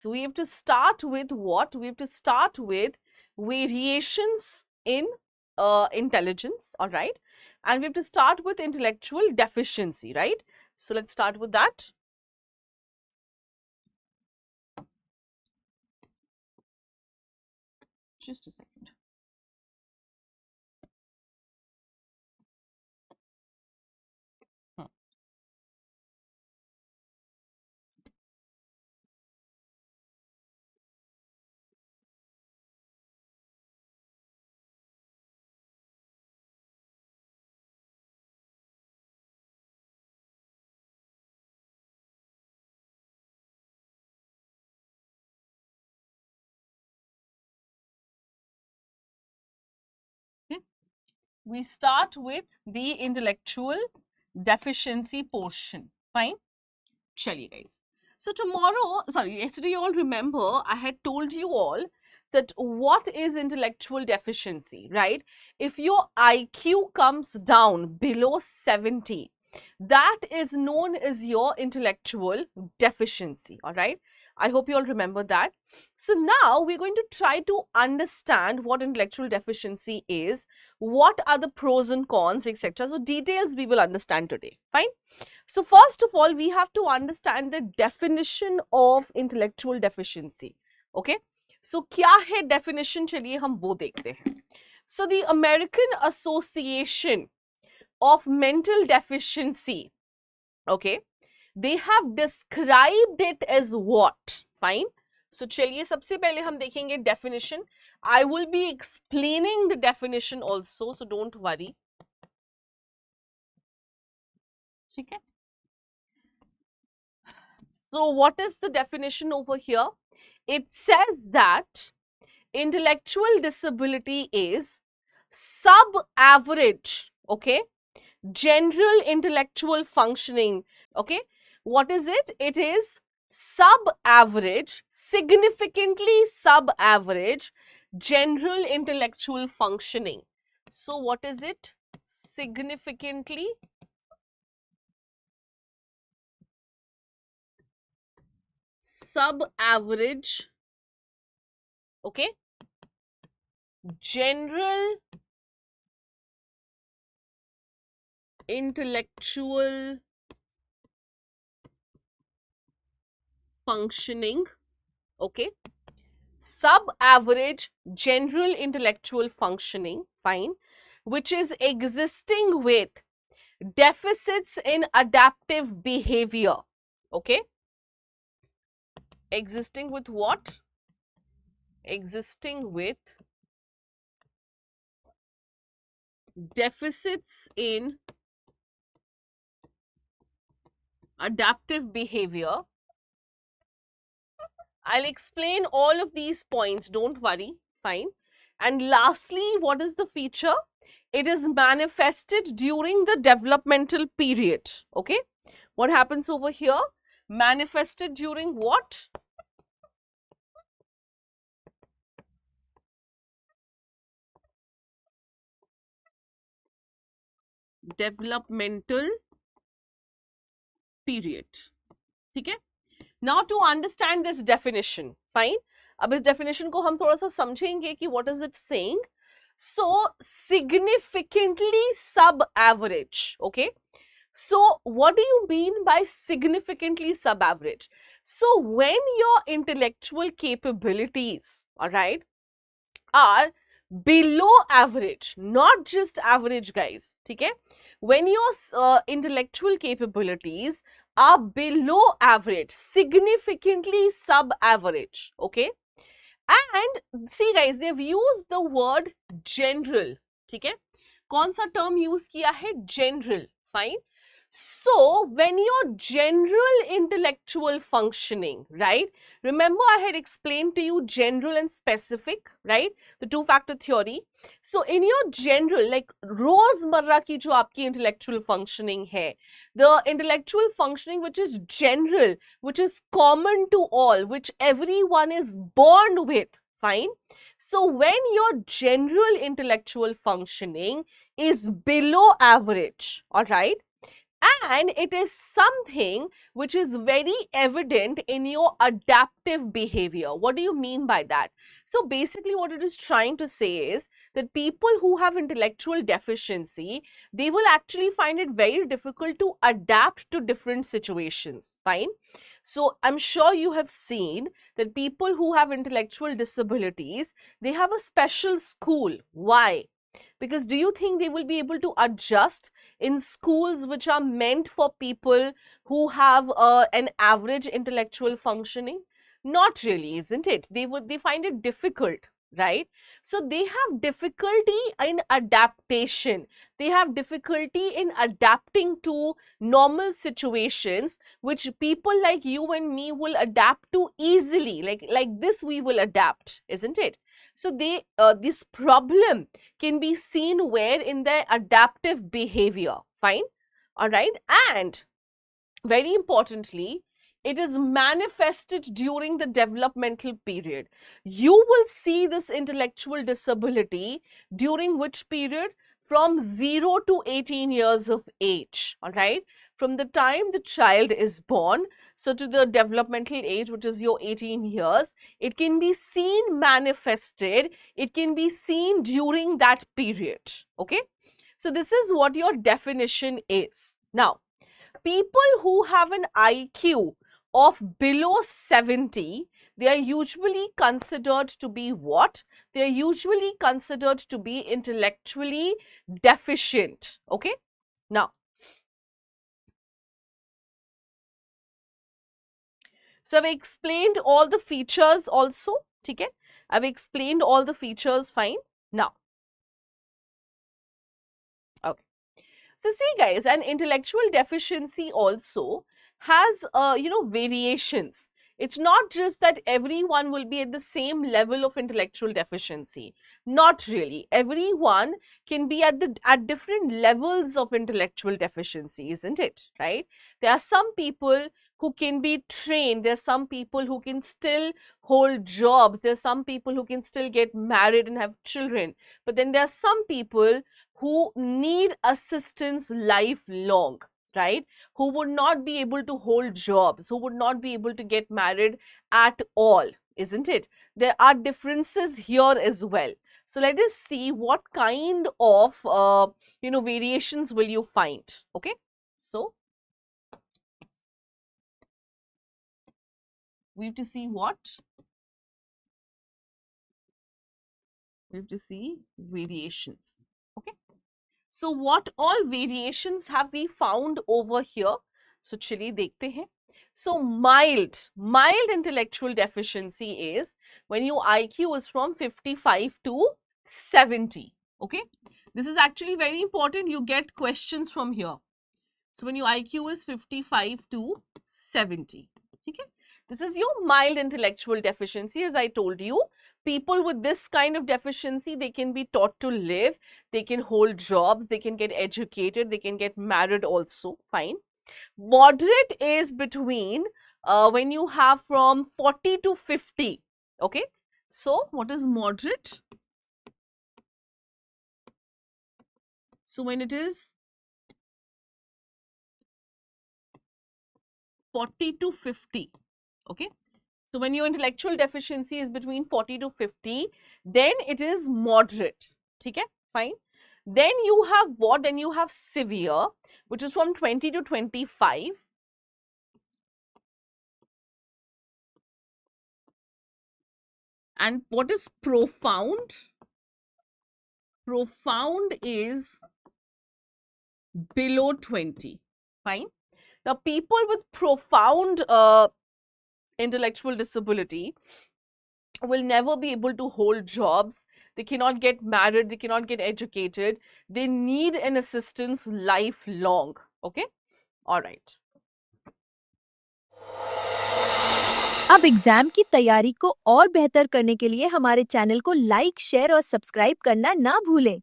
So we have to start with what? We have to start with variations in intelligence, all right? And we have to start with intellectual deficiency, right? So let's start with that. Just a second. Okay. We start with the intellectual deficiency portion. Fine. Chaliye guys. So tomorrow, sorry, yesterday you all remember I had told you all that what is intellectual deficiency, right? If your IQ comes down below 70, that is known as your intellectual deficiency, all right? I hope you all remember that. So now we're going to try to understand what intellectual deficiency is, what are the pros and cons, etc. So details we will understand today, fine? So first of all, we have to understand the definition of intellectual deficiency, okay? So क्या है definition, चलिए हम वो देखते हैं. So the American Association of Mental Deficiency, okay, they have described it as what? Fine. So चलिए सबसे पहले हम देखेंगे definition. I will be explaining the definition also, so don't worry. ठीक है? So what is the definition over here? It says that intellectual disability is sub-average, okay, general intellectual functioning, okay. What is it? It is sub-average, significantly sub-average general intellectual functioning. So what is it? Significantly sub-average, okay, general intellectual functioning, okay, sub-average general intellectual functioning, fine, which is existing with deficits in adaptive behavior, okay, existing with what? Existing with deficits in adaptive behavior. I'll explain all of these points, don't worry, fine. And lastly, what is the feature? It is manifested during the developmental period, okay. What happens over here? Manifested during what? Developmental period, ठीक है. Now to understand this definition, fine. अब इस definition को हम थोड़ा सा समझेंगे कि what is it saying. So significantly sub-average, okay. So what do you mean by significantly sub-average? So when your intellectual capabilities, all right, are below average, not just average guys, okay. When your intellectual capabilities are below average, significantly sub-average, okay. And see guys, they've used the word general, okay. कौन सा term use किया है? General, fine. So when your general intellectual functioning, right? Remember I had explained to you general and specific, right? The two-factor theory. So in your general, like रोजमर्रा की जो आपकी intellectual functioning है, the intellectual functioning which is general, which is common to all, which everyone is born with, fine. So when your general intellectual functioning is below average, all right, And it is something which is very evident in your adaptive behavior. What do you mean by that? So basically what it is trying to say is that people who have intellectual deficiency, they will actually find it very difficult to adapt to different situations. Fine. So I'm sure you have seen that people who have intellectual disabilities, they have a special school. Why? Because do you think they will be able to adjust in schools which are meant for people who have an average intellectual functioning? Not really, isn't it? They find it difficult, right? So they have difficulty in adaptation. They have difficulty in adapting to normal situations which people like you and me will adapt to easily. Like this we will adapt, isn't it? So this problem can be seen where in their adaptive behavior. Fine. All right. And very importantly, it is manifested during the developmental period. You will see this intellectual disability during which period? From 0 to 18 years of age. All right. From the time the child is born, so to the developmental age, which is your 18 years, it can be seen manifested, it can be seen during that period. Okay. So this is what your definition is. Now, people who have an IQ of below 70, they are usually considered to be what? They are usually considered to be intellectually deficient. Okay. Now, so I've explained all the features also. Okay. I've explained all the features. Fine. Now, okay. So see guys, an intellectual deficiency also has, variations. It's not just that everyone will be at the same level of intellectual deficiency. Not really. Everyone can be at different levels of intellectual deficiency, isn't it? Right? There are some people who can be trained. There are some people who can still hold jobs. There are some people who can still get married and have children. But then there are some people who need assistance lifelong, right? Who would not be able to hold jobs, who would not be able to get married at all, isn't it? There are differences here as well. So let us see what kind of, variations will you find, okay? So, we have to see what? We have to see variations, okay? So what all variations have we found over here? So चलिए देखते हैं. So mild intellectual deficiency is when your IQ is from 55 to 70. Okay, this is actually very important. You get questions from here. So when your IQ is 55 to 70. Okay, this is your mild intellectual deficiency. As I told you, people with this kind of deficiency, they can be taught to live, they can hold jobs, they can get educated, they can get married also. Fine. Moderate is between when you have from 40 to 50. Okay. So what is moderate? So when it is 40 to 50. Okay. So when your intellectual deficiency is between 40 to 50, then it is moderate. Okay, fine. Then you have what? Then you have severe, which is from 20 to 25. And what is profound? Profound is below 20. Fine. Now, people with profound intellectual disability will never be able to hold jobs. They cannot get married, they cannot get educated. They need an assistance lifelong. Okay, all right. अब exam की तैयारी को और बेहतर करने के लिए हमारे चैनल को लाइक, शेयर और सब्सक्राइब करना ना भूलें।